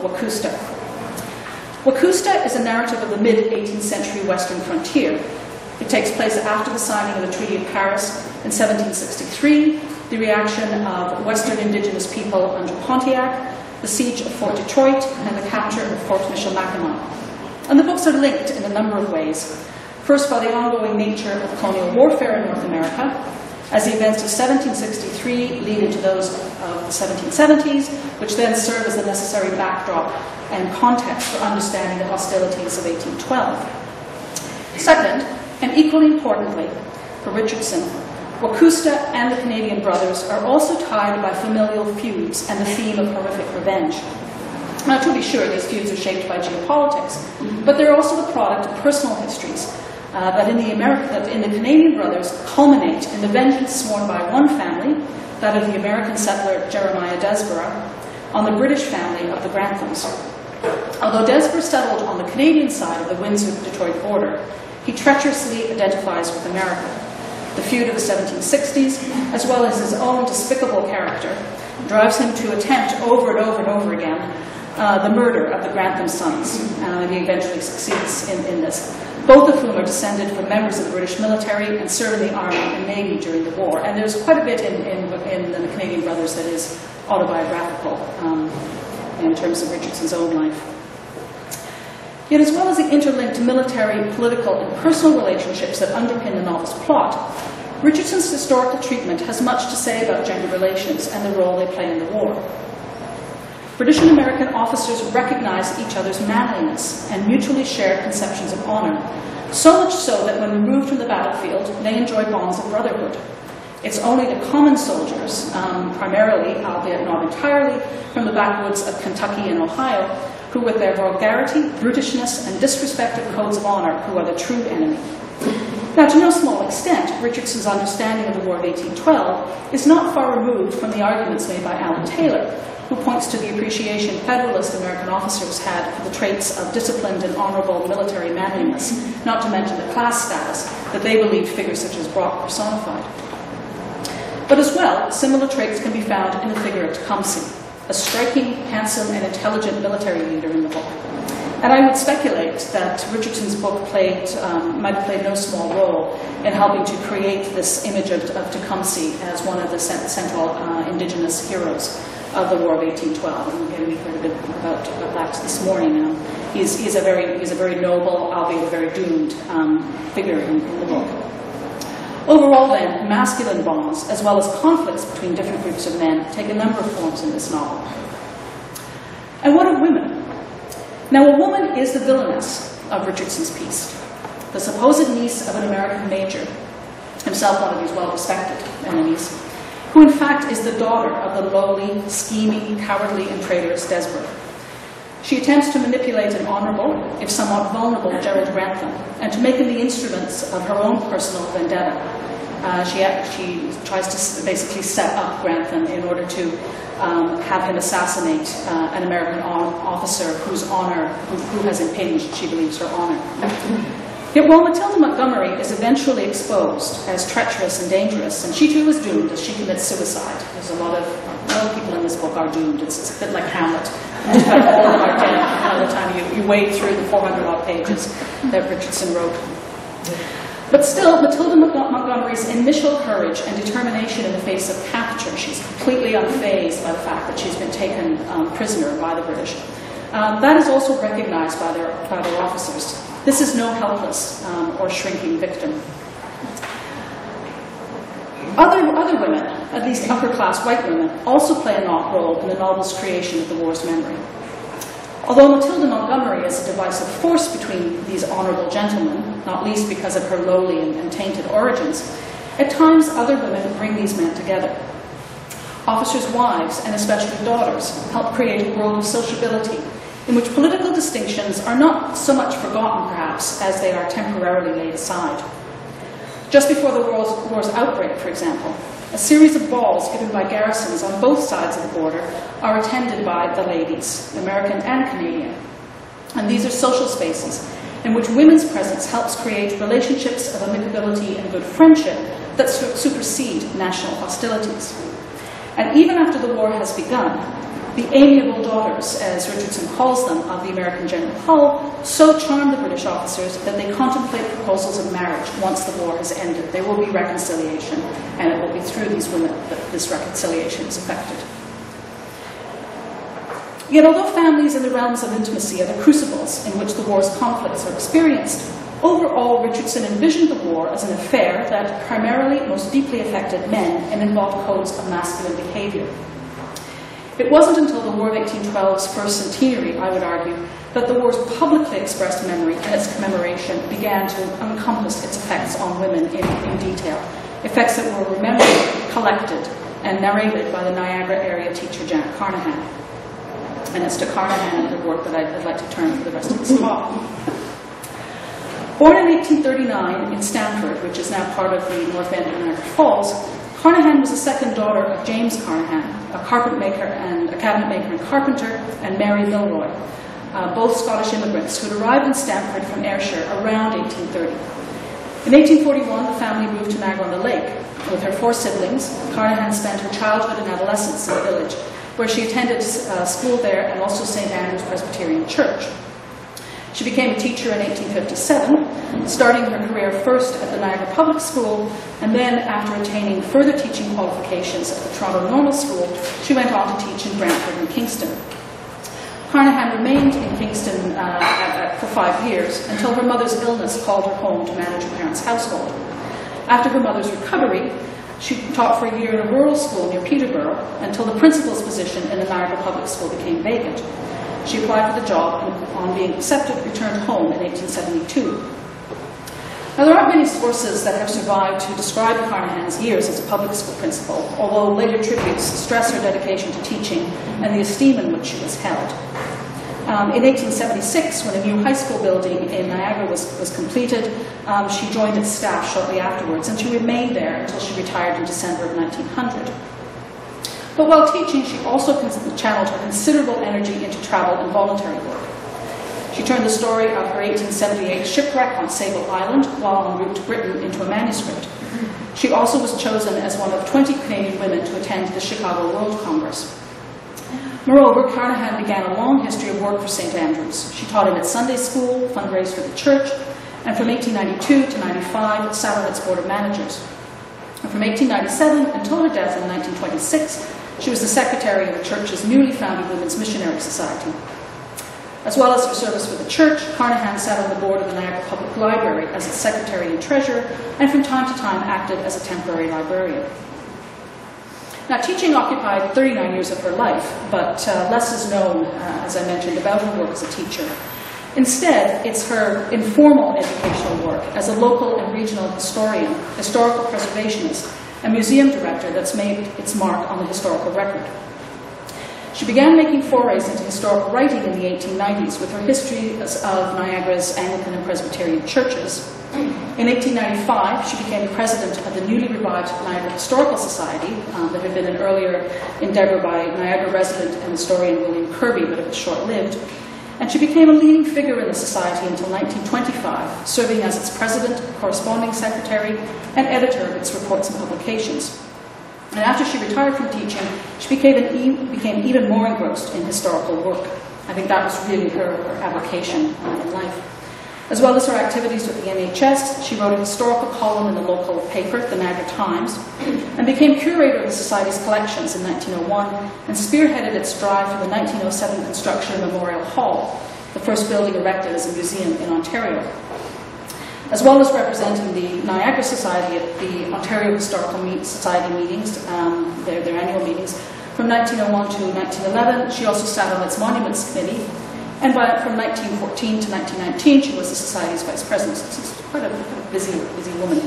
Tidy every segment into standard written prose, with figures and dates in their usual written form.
Wacusta. Wacusta is a narrative of the mid-18th century Western frontier. It takes place after the signing of the Treaty of Paris in 1763, the reaction of Western indigenous people under Pontiac, the siege of Fort Detroit, and the capture of Fort Michilimackinac. And the books are linked in a number of ways. First, by the ongoing nature of colonial warfare in North America, as the events of 1763 lead into those of the 1770s, which then serve as the necessary backdrop and context for understanding the hostilities of 1812. Second, and equally importantly, for Richardson, Wacusta and the Canadian brothers are also tied by familial feuds and the theme of horrific revenge. Now, to be sure, these feuds are shaped by geopolitics, but they're also the product of personal histories that in the Canadian brothers culminate in the vengeance sworn by one family, that of the American settler Jeremiah Desborough, on the British family of the Granthams. Although Desborough settled on the Canadian side of the Windsor-Detroit border, he treacherously identifies with America. The feud of the 1760s, as well as his own despicable character, drives him to attempt over and over and over again the murder of the Grantham sons. He eventually succeeds in this, both of whom are descended from members of the British military and serve in the Army and Navy during the war. And there's quite a bit in the Canadian brothers that is autobiographical in terms of Richardson's own life. Yet, as well as the interlinked military, political, and personal relationships that underpin the novel's plot, Richardson's historical treatment has much to say about gender relations and the role they play in the war. British and American officers recognize each other's manliness and mutually share conceptions of honor, so much so that when removed from the battlefield, they enjoy bonds of brotherhood. It's only the common soldiers, primarily, albeit not entirely, from the backwoods of Kentucky and Ohio, who with their vulgarity, brutishness, and disrespect of codes of honor, who are the true enemy. Now, to no small extent, Richardson's understanding of the War of 1812 is not far removed from the arguments made by Alan Taylor, who points to the appreciation Federalist American officers had for the traits of disciplined and honorable military manliness, not to mention the class status that they believed figures such as Brock personified. But as well, similar traits can be found in the figure of Tecumseh, a striking, handsome, and intelligent military leader in the book. And I would speculate that Richardson's book might have played no small role in helping to create this image of Tecumseh as one of the central indigenous heroes of the War of 1812. And again, we heard a bit about that this morning. He's a very noble, albeit a very doomed figure in the book. Overall, then, masculine bonds, as well as conflicts between different groups of men, take a number of forms in this novel. And what of women? Now, a woman is the villainess of Richardson's piece, the supposed niece of an American major, himself one of these well-respected enemies, who in fact is the daughter of the lowly, scheming, cowardly, and traitorous Desborough. She attempts to manipulate an honorable, if somewhat vulnerable, Gerald Grantham, and to make him the instruments of her own personal vendetta. She tries to basically set up Grantham in order to have him assassinate an American officer whose honor, who has impinged, she believes, her honor. Yet while Matilda Montgomery is eventually exposed as treacherous and dangerous, and she too is doomed as she commits suicide. There's a lot of people in this book are doomed. It's a bit like Hamlet. All of them are dead by the time you wade through the 400-odd pages that Richardson wrote. But still, Matilda Montgomery's initial courage and determination in the face of capture, she's completely unfazed by the fact that she's been taken prisoner by the British. That is also recognized by their officers. This is no helpless or shrinking victim. Other women, at least upper-class white women, also play a role in the novel's creation of the war's memory. Although Matilda Montgomery is a divisive force between these honorable gentlemen, not least because of her lowly and tainted origins, at times other women bring these men together. Officers' wives, and especially daughters, help create a world of sociability in which political distinctions are not so much forgotten, perhaps, as they are temporarily laid aside. Just before the war's outbreak, for example, a series of balls given by garrisons on both sides of the border are attended by the ladies, American and Canadian. And these are social spaces in which women's presence helps create relationships of amicability and good friendship that supersede national hostilities. And even after the war has begun, The amiable daughters, as Richardson calls them, of the American General Hull, so charmed the British officers that they contemplate proposals of marriage once the war has ended. There will be reconciliation, and it will be through these women that this reconciliation is effected. Yet although families in the realms of intimacy are the crucibles in which the war's conflicts are experienced, overall Richardson envisioned the war as an affair that primarily most deeply affected men and involved codes of masculine behavior. It wasn't until the War of 1812's first centenary, I would argue, that the war's publicly expressed memory and its commemoration began to encompass its effects on women in detail, effects that were remembered, collected, and narrated by the Niagara area teacher Janet Carnahan. And it's to Carnahan and her work that I'd like to turn for the rest of this talk. Born in 1839 in Stamford, which is now part of the north end of Niagara Falls, Carnahan was the second daughter of James Carnahan, a cabinet maker and carpenter, and Mary Milroy, both Scottish immigrants who had arrived in Stamford from Ayrshire around 1830. In 1841, the family moved to Niagara-on-the-Lake. With her 4 siblings, Carnahan spent her childhood and adolescence in the village, where she attended school there and also St. Andrew's Presbyterian Church. She became a teacher in 1857, starting her career first at the Niagara Public School, and then, after attaining further teaching qualifications at the Toronto Normal School, she went on to teach in Brantford and Kingston. Carnahan remained in Kingston for 5 years until her mother's illness called her home to manage her parents' household. After her mother's recovery, she taught for a year in a rural school near Peterborough until the principal's position in the Niagara Public School became vacant. She applied for the job and, on being accepted, returned home in 1872. Now, there aren't many sources that have survived to describe Carnahan's years as a public school principal, although later tributes stress her dedication to teaching and the esteem in which she was held. In 1876, when a new high school building in Niagara was completed, she joined its staff shortly afterwards, and she remained there until she retired in December of 1900. But while teaching, she also channeled her considerable energy into travel and voluntary work. She turned the story of her 1878 shipwreck on Sable Island while en route to Britain into a manuscript. She also was chosen as one of 20 Canadian women to attend the Chicago World Congress. Moreover, Carnahan began a long history of work for St. Andrew's. She taught in its Sunday school, fundraised for the church, and from 1892 to 95 sat on its board of managers. And from 1897 until her death in 1926, she was the secretary of the church's newly founded Women's Missionary Society. As well as her service for the church, Carnahan sat on the board of the Niagara Public Library as its secretary and treasurer, and from time to time acted as a temporary librarian. Now, teaching occupied 39 years of her life, but less is known, as I mentioned, about her work as a teacher. Instead, it's her informal educational work as a local and regional historian, historical preservationist, and museum director that's made its mark on the historical record. She began making forays into historical writing in the 1890s with her history of Niagara's Anglican and Presbyterian churches. In 1895, she became the president of the newly revived Niagara Historical Society that had been an earlier endeavor by Niagara resident and historian William Kirby, but it was short-lived. And she became a leading figure in the society until 1925, serving as its president, corresponding secretary, and editor of its reports and publications. And after she retired from teaching, she became even more engrossed in historical work. I think that was really her avocation in life. As well as her activities with the NHS, she wrote a historical column in the local paper, the Niagara Times, and became curator of the Society's collections in 1901 and spearheaded its drive for the 1907 construction of Memorial Hall, the first building erected as a museum in Ontario. As well as representing the Niagara Society at the Ontario Historical Society meetings, their annual meetings, from 1901 to 1911, she also sat on its Monuments Committee. And from 1914 to 1919, she was the Society's vice president. So she's quite a busy woman.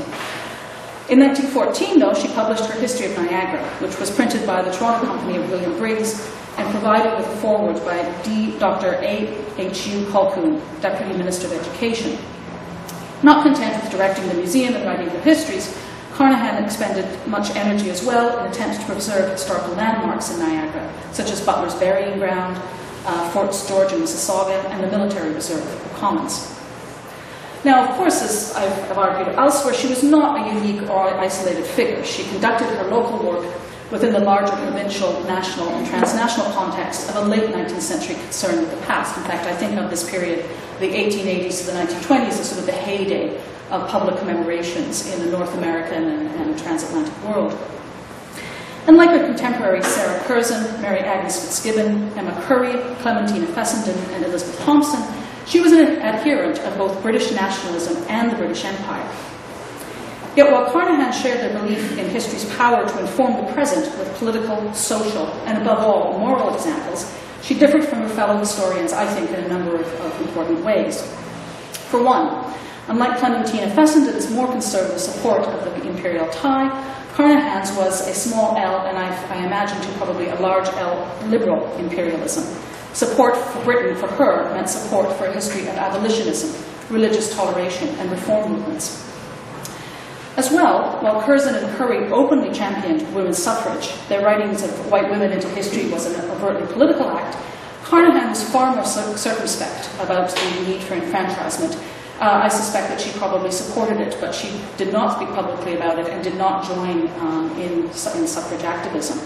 In 1914, though, she published her History of Niagara, which was printed by the Toronto Company of William Briggs and provided with a foreword by Dr. A.H.U. Colquhoun, Deputy Minister of Education. Not content with directing the museum and writing the histories, Carnahan expended much energy as well in attempts to preserve historical landmarks in Niagara, such as Butler's Burying Ground, Forts George and Mississauga, and the military reserve, the Commons. Now, of course, as I've argued elsewhere, she was not a unique or isolated figure. She conducted her local work within the larger provincial, national, and transnational context of a late 19th century concern with the past. In fact, I think of this period, the 1880s to the 1920s, as sort of the heyday of public commemorations in the North American and transatlantic world. And like her contemporaries Sarah Curzon, Mary Agnes Fitzgibbon, Emma Curry, Clementina Fessenden, and Elizabeth Thompson, she was an adherent of both British nationalism and the British Empire. Yet while Carnahan shared their belief in history's power to inform the present with political, social, and above all, moral examples, she differed from her fellow historians, I think, in a number of important ways. For one, unlike Clementina Fessenden's more conservative support of the imperial tie, Carnahan's was a small L, and I imagine to probably a large L, liberal imperialism. Support for Britain, for her, meant support for a history of abolitionism, religious toleration, and reform movements. As well, while Curzon and Curry openly championed women's suffrage, their writings of white women into history was an overtly political act, Carnahan was far more circumspect about the need for enfranchisement. I suspect that she probably supported it, but she did not speak publicly about it and did not join in suffrage activism.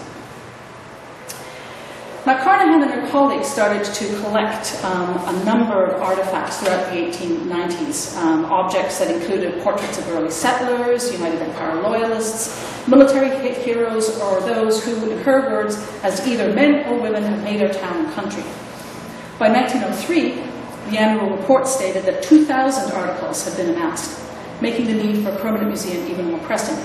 Now, Carnahan and her colleagues started to collect a number of artifacts throughout the 1890s, objects that included portraits of early settlers, United Empire loyalists, military heroes, or those who, in her words, as either men or women, have made our town and country. By 1903, the annual report stated that 2,000 articles had been amassed, making the need for a permanent museum even more pressing.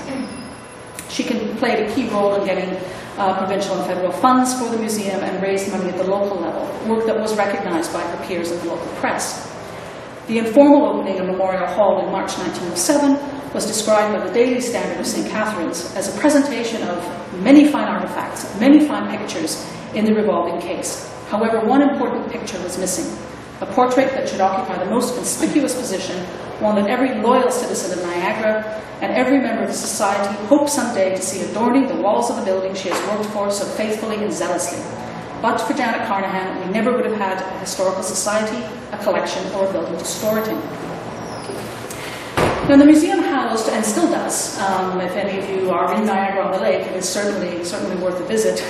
She played a key role in getting provincial and federal funds for the museum and raised money at the local level, work that was recognized by her peers in the local press. The informal opening of Memorial Hall in March 1907 was described by the Daily Standard of St. Catherine's as a presentation of many fine artifacts, many fine pictures in the revolving case. However, one important picture was missing, a portrait that should occupy the most conspicuous position, one that every loyal citizen of Niagara and every member of the society hopes someday to see adorning the walls of the building she has worked for so faithfully and zealously. But for Janet Carnahan, we never would have had a historical society, a collection, or a building to store it in. Now, the museum housed, and still does, if any of you are in Niagara-on-the-Lake, it is certainly worth a visit.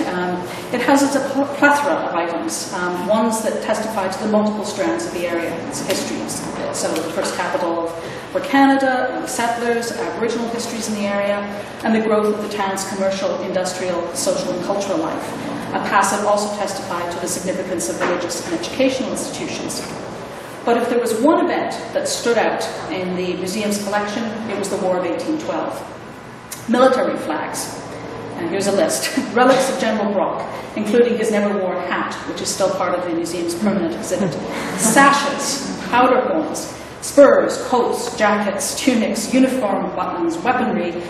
It houses a plethora of items, ones that testify to the multiple strands of the area, its histories. So the first capital for Canada, early settlers, Aboriginal histories in the area, and the growth of the town's commercial, industrial, social, and cultural life. A past that also testified to the significance of religious and educational institutions. But if there was one event that stood out in the museum's collection, it was the War of 1812. Military flags, and here's a list. Relics of General Brock, including his never-worn hat, which is still part of the museum's permanent exhibit. Sashes, powder horns, spurs, coats, jackets, tunics, uniform buttons, weaponry,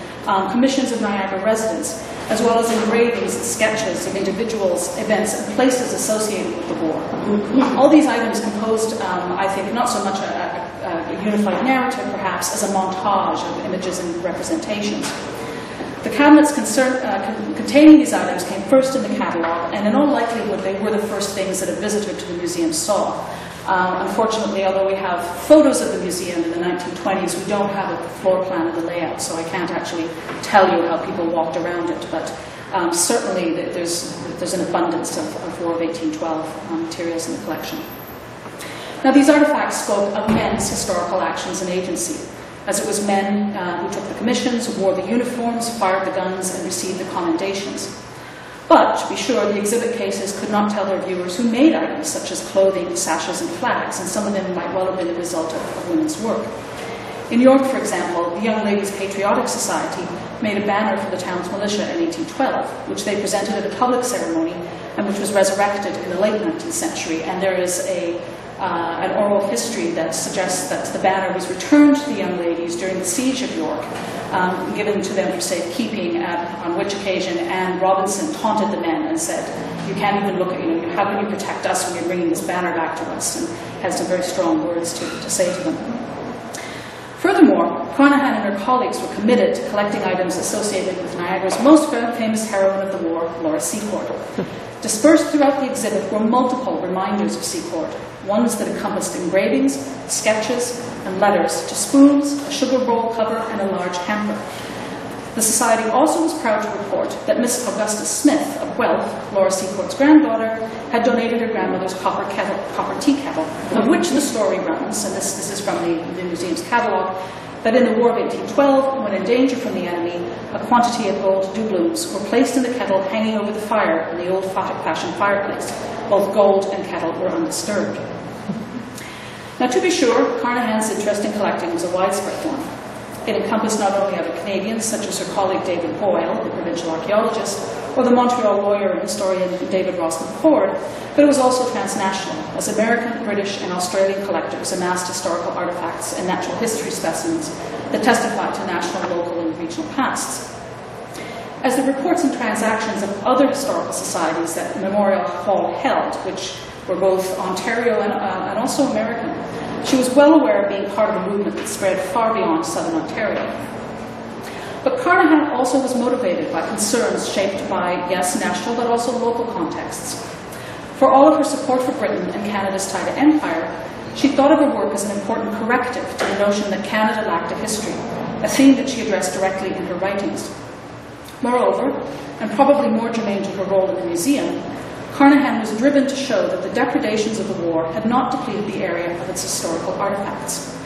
commissions of Niagara residents, as well as engravings and sketches of individuals, events, and places associated with the war. All these items composed, I think, not so much a unified narrative, perhaps, as a montage of images and representations. The cabinets containing these items came first in the catalogue, and in all likelihood, they were the first things that a visitor to the museum saw. Unfortunately, although we have photos of the museum in the 1920s, we don't have a floor plan of the layout, so I can't actually tell you how people walked around it, but certainly there's an abundance of War of 1812 materials in the collection. Now, these artifacts spoke of men's historical actions and agency, as it was men who took the commissions, wore the uniforms, fired the guns, and received the commendations. But, to be sure, the exhibit cases could not tell their viewers who made items such as clothing, sashes, and flags, and some of them might well have been the result of women's work. In York, for example, the Young Ladies' Patriotic Society made a banner for the town's militia in 1812, which they presented at a public ceremony, and which was resurrected in the late 19th century. And there is an oral history that suggests that the banner was returned to the young ladies during the siege of York, given to them for safekeeping, on which occasion Anne Robinson taunted the men and said, "You can't even look at, how can you protect us when you're bringing this banner back to us?" and had some very strong words to say to them. Furthermore, Carnahan and her colleagues were committed to collecting items associated with Niagara's most famous heroine of the war, Laura Secord. Dispersed throughout the exhibit were multiple reminders of Secord, ones that encompassed engravings, sketches, and letters to spoons, a sugar bowl cover, and a large hamper. The Society also was proud to report that Miss Augusta Smith of Guelph, Laura Seacourt's granddaughter, had donated her grandmother's copper tea kettle, of which the story runs, and this is from the museum's catalogue, that in the War of 1812, when in danger from the enemy, a quantity of gold doubloons were placed in the kettle hanging over the fire in the old fashioned fireplace. Both gold and kettle were undisturbed. Now, to be sure, Carnahan's interest in collecting was a widespread one. It encompassed not only other Canadians, such as her colleague David Boyle, the provincial archaeologist, or the Montreal lawyer and historian David Ross McFord, but it was also transnational, as American, British, and Australian collectors amassed historical artifacts and natural history specimens that testified to national, local, and regional pasts. As the reports and transactions of other historical societies that Memorial Hall held, which were both Ontario and also American, she was well aware of being part of a movement that spread far beyond southern Ontario. But Carnahan also was motivated by concerns shaped by, yes, national, but also local contexts. For all of her support for Britain and Canada's tie to empire, she thought of her work as an important corrective to the notion that Canada lacked a history, a theme that she addressed directly in her writings. Moreover, and probably more germane to her role in the museum, Carnahan was driven to show that the depredations of the war had not depleted the area of its historical artifacts.